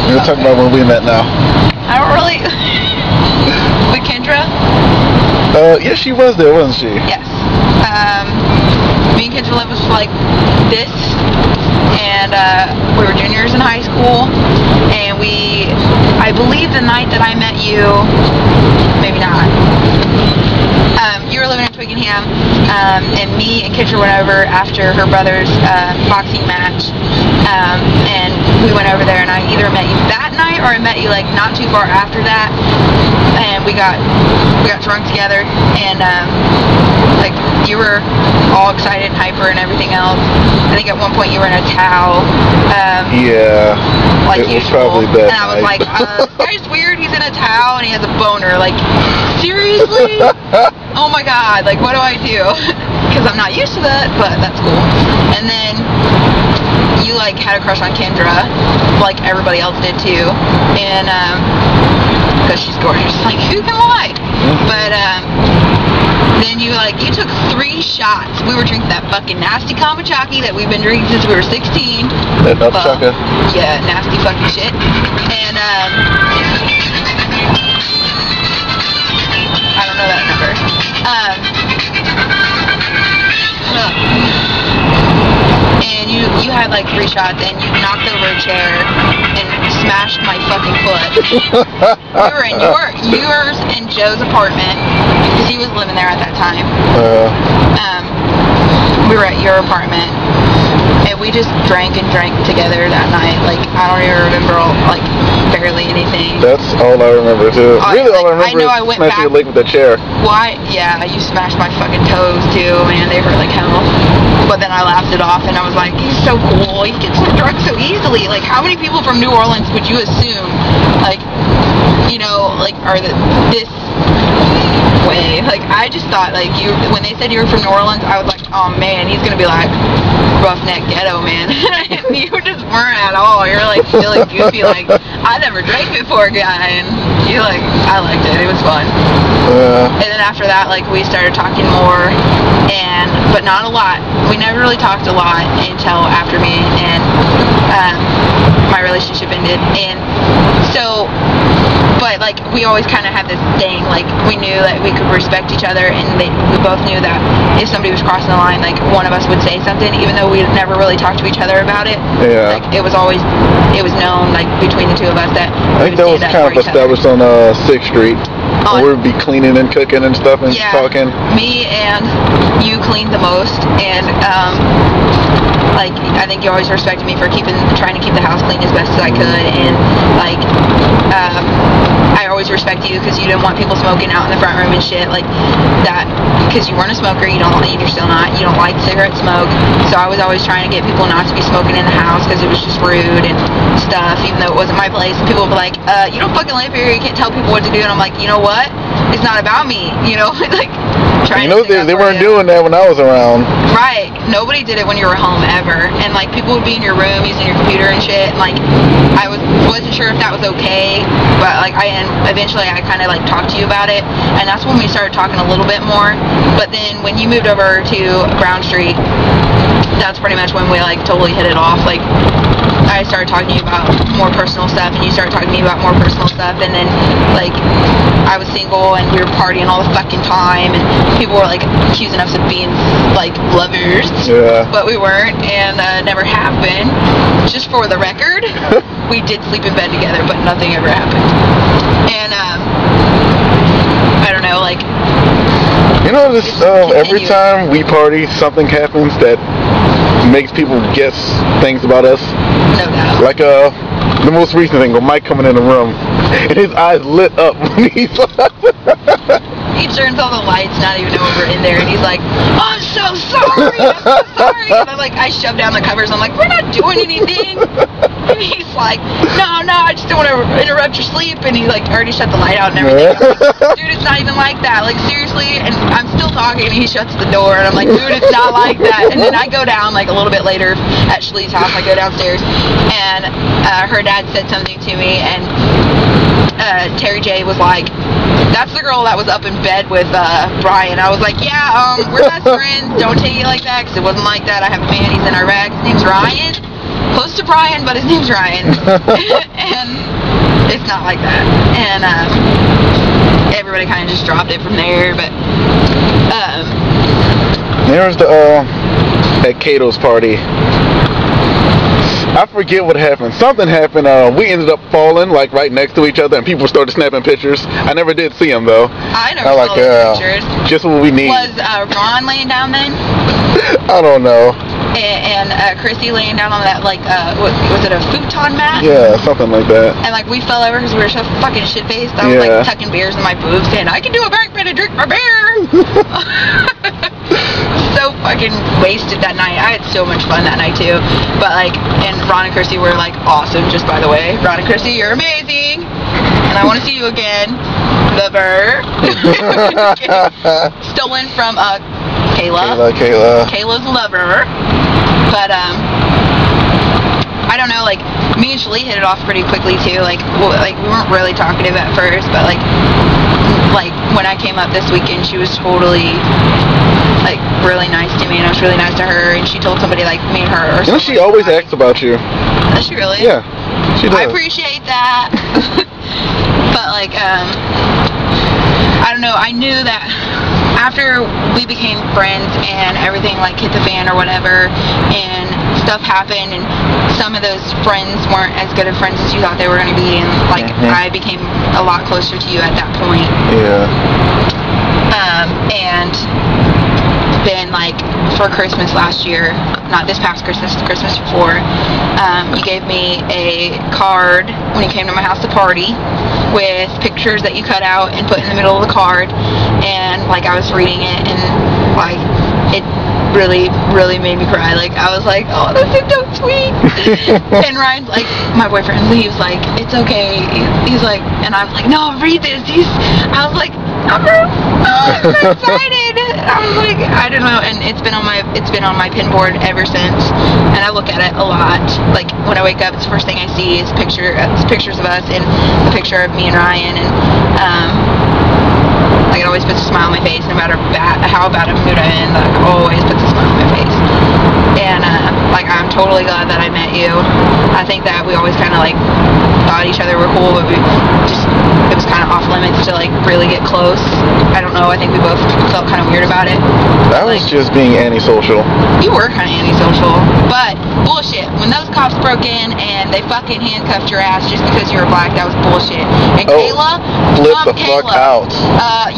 We're talking about when we met now. I don't really... With Kendra? Yeah, she was there, wasn't she? Yes. Me and Kendra lived was like this, and we were juniors in high school, and I believe the night that I met you, maybe not, you were living in Twickenham, and me and Kendra went over after her brother's boxing match, and we went over there, and I either met you that night, or I met you like not too far after that, and we got drunk together, and like you were all excited and hyper and everything else. I think at one point you were in a towel. Yeah, like it was usual. probably that and I was night. like, this guy's weird. He's in a towel and he has a boner. Like, seriously? Oh my god! Like, what do I do? Because I'm not used to that, but that's cool. And then you like had a crush on Kendra, like everybody else did too, and because she's gorgeous. Like, who can lie? But then you took 3 shots. We were drinking that fucking nasty Kamachaki that we've been drinking since we were 16. That Upchucker? Yeah, nasty fucking shit. And I don't know that number. And you had like 3 shots, and you knocked over a chair and smashed my fucking foot. We were in yours and Joe's apartment, because he was living there at that time. We were at your apartment, and we just drank and drank together that night. Like, I don't even remember barely anything. That's all I remember too. Really, all I remember I know I went is smashing your leg with that chair. Why? Yeah, you smashed my fucking toes too, man. They hurt like hell. But then I laughed it off, and I was like, he's so cool. He gets so drunk so easily. Like, how many people from New Orleans would you assume, like, you know, like, are this way? Like, I just thought, like, when they said you were from New Orleans, I was like, oh man, he's gonna be like roughneck ghetto, man. And you just weren't at all. You're like silly, goofy, like, I never drank before guy, and you like, I liked it. It was fun. And then after that, like, we started talking more, but not a lot. We never really talked a lot until after me and my relationship ended. And so, but like, we always kind of had this thing, like, we knew that we could respect each other, and we both knew that if somebody was crossing the line, like, one of us would say something, even though we never really talked to each other about it. Yeah. Like, it was known, like, between the two of us that I think that was kind of established on 6th Street. We would be cleaning and cooking and stuff and talking. Me and you cleaned the most, and like, I think you always respected me for trying to keep the house clean as best as I could, and like, I always respected you because you didn't want people smoking out in the front room and shit like that, because you weren't a smoker. You're still not. You don't like cigarette smoke, so I was always trying to get people not to be smoking in the house because it was just rude and stuff, even though it wasn't my place. And people would be like, you don't fucking live here, you can't tell people what to do. And I'm like, you know what? It's not about me, you know. Like, trying you know, they weren't doing that when I was around. Right. Nobody did it when you were home ever. And like, people would be in your room using your computer and shit, and like, I wasn't sure if that was okay, but like, eventually I kind of like talked to you about it, and that's when we started talking a little bit more. But then when you moved over to Brown Street, that's pretty much when we like totally hit it off. Like, I started talking to you about more personal stuff, and you started talking to me about more personal stuff, and then like, I was single and we were partying all the fucking time, and people were like accusing us of being like lovers, but we weren't, and never have been. Just for the record, we did sleep in bed together, but nothing ever happened. And I don't know, like, you know, this every time we party, something happens that makes people guess things about us. No doubt. Like the most recent thing, with Mike coming in the room, and his eyes lit up when he he turns on the lights, not even know we're in there, and he's like, I'm so sorry, I'm so sorry. And I'm like, I shove down the covers, I'm like, we're not doing anything. And he's like, no, I just don't want to interrupt your sleep. And he like already shut the light out and everything. Like, dude, it's not even like that. Like, seriously. And I'm still talking, and he shuts the door, and I'm like, dude, it's not like that. And then I go down like a little bit later at Shalee's house. I go downstairs, and her dad said something to me, and Terry J was like, that's the girl that was up in bed with Brian. I was like, yeah, we're best friends. Don't take it like that, because it wasn't like that. I have a man, he's in Iraq. His name's Ryan. Close to Brian, but his name's Ryan. And not like that. And everybody kind of just dropped it from there. But there's the at Kato's party. I forget what happened. Something happened. We ended up falling like right next to each other, and people started snapping pictures. I never did see them though. I never saw those pictures. Just what we need. Was Ron laying down then? I don't know. And Chrissy laying down on that, like, was it a futon mat? Yeah, something like that. And, like, we fell over because we were so fucking shit-faced. I was, like, tucking beers in my boobs saying, I can do a back bend and drink my beer! So fucking wasted that night. I had so much fun that night, too. But, like, and Ron and Chrissy were, like, awesome, just by the way. Ron and Chrissy, you're amazing! And I want to see you again. Lover. Stolen from, Kayla. Kayla's lover. But, I don't know, like, me and Shalee hit it off pretty quickly, too. Like, we weren't really talkative at first, but, like, when I came up this weekend, she was totally, like, really nice to me, and I was really nice to her, and she told somebody, like, me and her. You know, she always asks about you. Does she really? Yeah, she does. I appreciate that. But, like, I don't know, I knew that after we became friends and everything, like, hit the fan or whatever, and stuff happened, and some of those friends weren't as good of friends as you thought they were going to be, and, like, I became a lot closer to you at that point. Yeah. And then, like, for Christmas last year, not this past Christmas, the Christmas before, you gave me a card when you came to my house to party with pictures that you cut out and put in the middle of the card, and, like, I was reading it, and, like, it really, really made me cry. Like, I was like, oh, this is so sweet. And Ryan's like, my boyfriend leaves, like, it's okay. He's like, and I'm like, no, read this. I was like, I'm so excited. I was like, I don't know, and it's been on my pin board ever since, and I look at it a lot. Like, when I wake up, it's the first thing I see is pictures of us and a picture of me and Ryan, and like, it always puts a smile on my face, no matter how bad a mood I'm in. Like, always puts a smile on my face. And like, I'm totally glad that I met you. I think that we always kind of, like, thought each other were cool, but it was kind of off limits to, like, really get close. I don't know, I think we both felt kind of weird about it. That was just being antisocial. You were kind of antisocial, but bullshit. When those cops broke in and they fucking handcuffed your ass just because you were black, that was bullshit. And Kayla, flip the fuck out.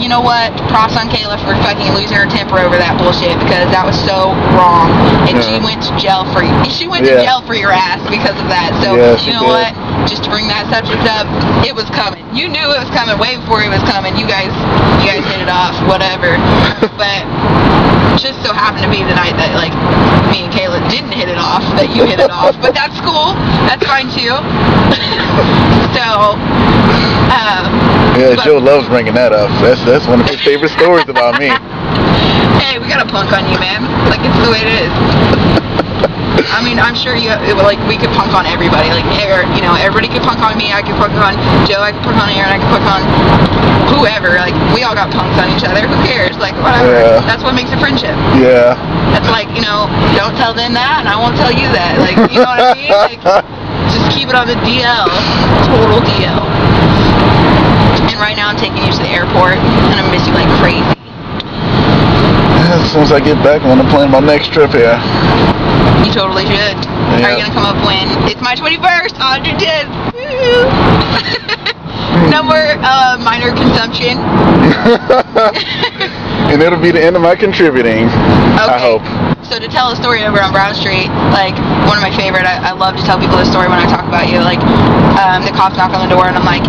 You know what? Props on Kayla for fucking losing her temper over that bullshit, because that was so wrong. And she went to jail for you. She went to jail for your ass because of that. So you know what? Just to bring that subject up, it was coming. You knew it was coming way before it was coming. You guys hit it off, whatever. But just so happened to be the night that, like, me and Kayla didn't hit it off, that you hit it off. But that's cool. That's fine too. So, yeah, Joe loves bringing that up. That's one of his favorite stories about me. Hey, we got a punk on you, man. Like, it's the way it is. I mean, I'm sure we could punk on everybody. Like, you know, everybody could punk on me. I could punk on Joe. I could punk on Aaron. I could punk on whoever. Like, we all got punks on each other. Who cares? Like, whatever. Yeah. That's what makes a friendship. Yeah. That's like, you know, don't tell them that, and I won't tell you that. Like, you know what I mean? Like, just keep it on the DL. Total DL. And right now I'm taking you to the airport, and I miss you like crazy. As soon as I get back, I'm going to plan my next trip here. You totally should. Yep. Are you going to come up when? It's my 21st, on your 10th. No more minor consumption. And it'll be the end of my contributing, okay. I hope. So to tell a story over on Brown Street, like, one of my favorite, I love to tell people this story when I talk about you. Like, the cops knock on the door, and I'm like,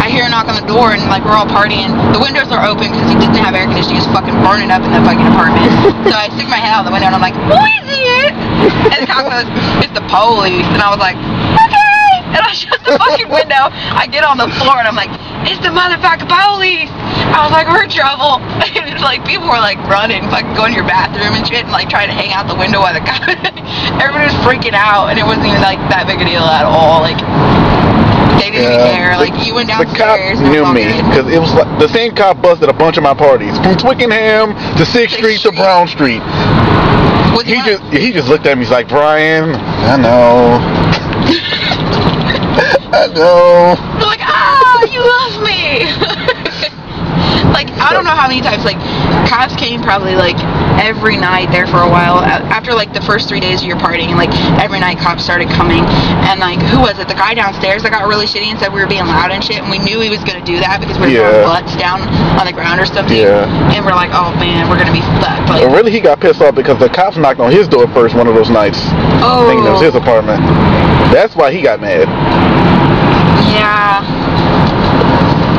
I hear a knock on the door, and, like, we're all partying. The windows are open because he didn't have air conditioning. He was fucking burning up in the fucking apartment. So I stick my head out the window, and I'm like, who is it? And the cop goes, it's the police. And I was like, okay. And I shut the fucking window. I get on the floor, and I'm like, it's the motherfucking police. I was like, we're in trouble. And it's like, people were like running, fucking going to your bathroom and shit, and like trying to hang out the window while the cop. Everybody was freaking out, and it wasn't even like that big a deal at all. Like, they didn't even care. Like, you went downstairs. The cop knew me because it was like the same cop busted a bunch of my parties from Twickenham to 6th Street to Brown Street. He just looked at me. He's like, Brian, I know. I know. You're like, thought you loved me. Like, I don't know how many times, like, cops came probably, like, every night there for a while. After, like, the first 3 days of your partying, like, every night cops started coming. And, like, who was it? The guy downstairs that got really shitty and said we were being loud and shit. And we knew he was going to do that because we were throwing butts down on the ground or something. Yeah. And we're like, oh, man, we're going to be fucked. Like, Well, really, he got pissed off because the cops knocked on his door first one of those nights. Oh. Thinking it was his apartment. That's why he got mad. Yeah.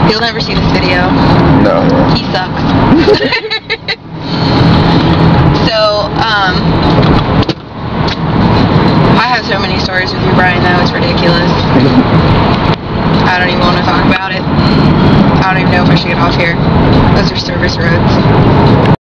He'll never see this video. No. He sucks. So, I have so many stories with you, Brian, though. It's ridiculous. I don't even want to talk about it. I don't even know if I should get off here. Those are service roads.